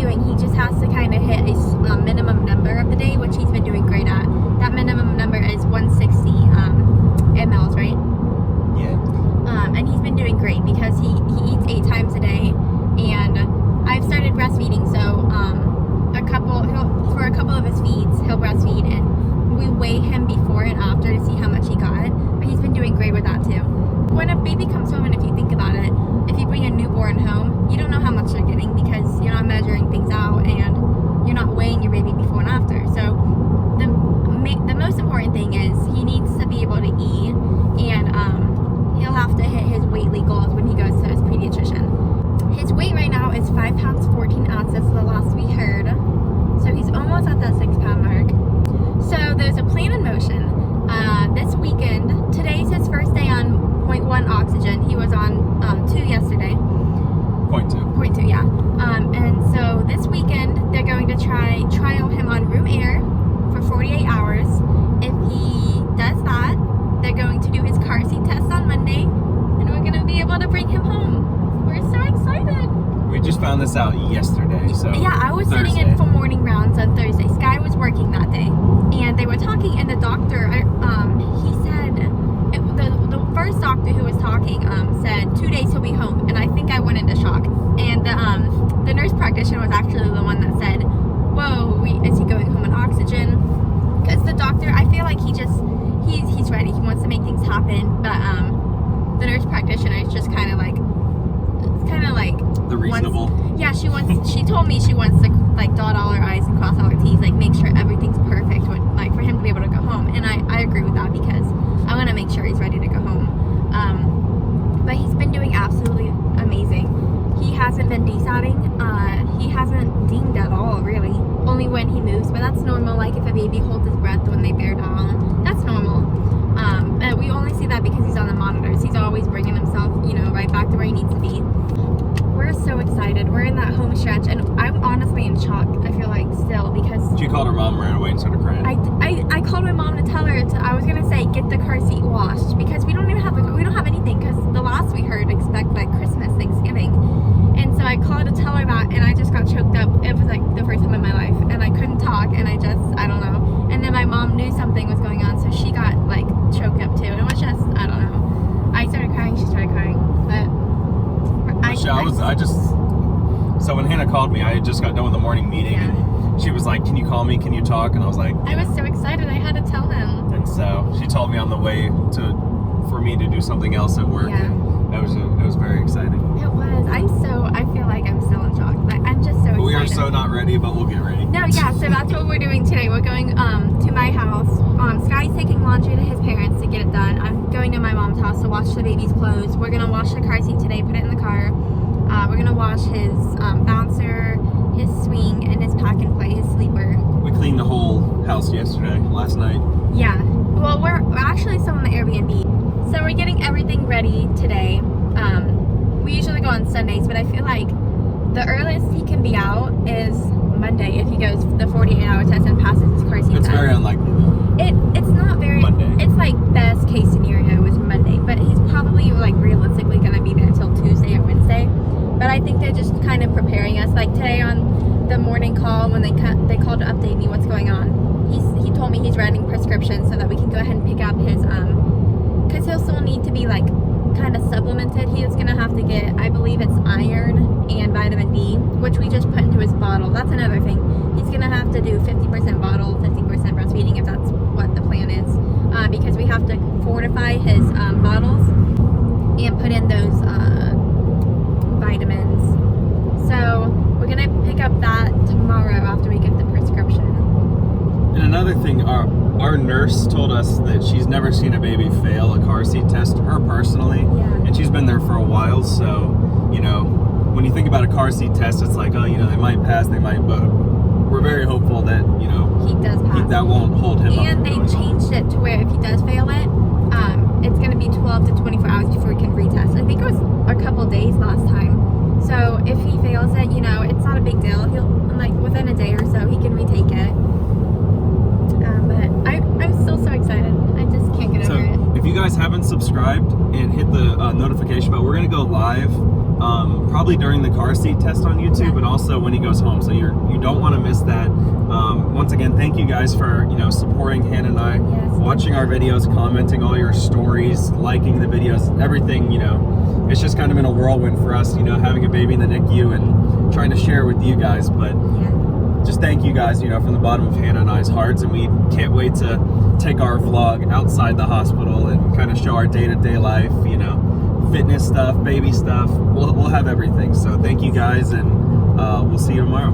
continuing. He just has to kind of hit a minimum number of the day, which he's been doing great at. That minimum number is 160 mLs, right? Yeah. And he's been doing great because he eats 8 times a day, and I've started breastfeeding. So for a couple of his feeds, he'll breastfeed, and we weigh him before and after to see how much he got. But he's been doing great with that too. When a baby comes home, and if you think about it, if you bring a newborn home, you don't know how much they're getting because you're not measuring things out and you're not weighing your baby before and after. So the most important thing is he needs to be able to eat, and he'll have to hit his weight goals when he goes to his pediatrician. His weight right now is 5 pounds 14 ounces, the last we heard. So he's almost at that 6 pound mark. So there's a plan in motion. This weekend, today's his first day on 0.1 oxygen. He was on 2 yesterday. 0.2. 0.2, yeah. And so this weekend, they're going to trial him on room air for 48 hours. If he does that, they're going to do his car seat test on Monday, and we're going to be able to bring him home. We're so excited. We just found this out yesterday, so Yeah, I was Thursday. sitting in for morning rounds on Thursday. Sky was working that day, and they were talking, and the doctor, he said, the first doctor who was talking said 2 days he'll be home, and I think I went into shock. And the nurse practitioner was actually the one that said, whoa, is he going home on oxygen? Because the doctor, I feel like he's ready. He wants to make things happen, but the nurse practitioner is just kind of like The reasonable. She told me she wants to like dot all her I's and cross all her T's, like make sure everything's perfect like for him to be able to go home. And I agree with that because I want to make sure he's ready to go home. But he's been doing absolutely amazing. He hasn't been desatting. He hasn't dinged at all, really. Only when he moves, but that's normal. Like if a baby holds his breath when they bear down, that's normal. But we only see that because he's on the monitors. He's always bringing himself, right back to where he needs to be. We're so excited. We're in that home stretch, and I'm honestly in shock, I feel like, still, because She called her mom right away and started crying. I called my mom to tell her I was gonna say get the car seat washed because we don't have anything, because the last we heard expect like Christmas, Thanksgiving, and so I called to tell her that, and I just got choked up. It was like the first time in my life, and I couldn't talk, and I don't know. And then my mom knew something was going on, so she got like choked up too, and it was just, I don't know. I started crying, she started crying, but so when Hannah called me, I had just got done with the morning meeting, Yeah. and she was like, can you call me, can you talk? And I was like, I was so excited, I had to tell him. and so she told me on the way for me to do something else at work, Yeah. and it was very exciting. It was. I feel like I'm still in shock. Like, I'm just so excited. But we are so not ready, but we'll get ready. No, yeah, so that's what we're doing today. We're going to my house. Sky's taking laundry to his parents to get it done. I'm going to my mom's house to wash the baby's clothes. We're going to wash the car seat today, put it in the car. We're going to wash his bouncer, his swing, and his pack and play, his sleeper. We cleaned the whole house last night. Yeah. Well, we're actually still on the Airbnb. So we're getting everything ready today. We usually go on Sundays, but I feel like the earliest he can be out is Monday if he goes the 48-hour test and passes his car seat It's test. very unlikely though. It's not very Monday. It's like best case scenario is Monday, but he's probably like realistically gonna be there until Tuesday or Wednesday. But I think they're just kind of preparing us. Like today on the morning call when they called to update me what's going on. He told me he's writing prescriptions so that we can go ahead and pick up his because he'll still need to be like kind of supplemented. He is gonna have to get, I believe it's iron and vitamin D, which we just put into his bottle. That's another thing. He's gonna have to do 50% bottle, 50% breastfeeding if that's what the plan is, because we have to fortify his bottles and put in those vitamins. So we're gonna pick up that tomorrow after we get the prescription. And another thing, our nurse told us that she's never seen a baby fail a car seat test, her personally, Yeah. and she's been there for a while, so, when you think about a car seat test, it's like, they might pass, they might, but we're very hopeful that, He does pass. that won't hold him up. And they from going on. changed it to where if he does fail it, it's going to be 12 to 24 hours before he can retest. I think it was a couple days last time. So if he fails it, it's not a big deal. He'll, like, within a day or so, he can retake it. But I'm still so excited. I just can't get over it. So if you guys haven't subscribed and hit the notification bell, we're going to go live probably during the car seat test on YouTube, Yeah. but also when he goes home. So you don't want to miss that. Once again, thank you guys for supporting Hannah and I, Yes. watching our videos, commenting all your stories, liking the videos, everything. It's just kind of been a whirlwind for us, having a baby in the NICU and trying to share with you guys. But Yeah. just thank you guys, from the bottom of Hannah and I's hearts, and we can't wait to take our vlog outside the hospital and kind of show our day-to-day life, fitness stuff, baby stuff. We'll have everything. So thank you guys, and we'll see you tomorrow.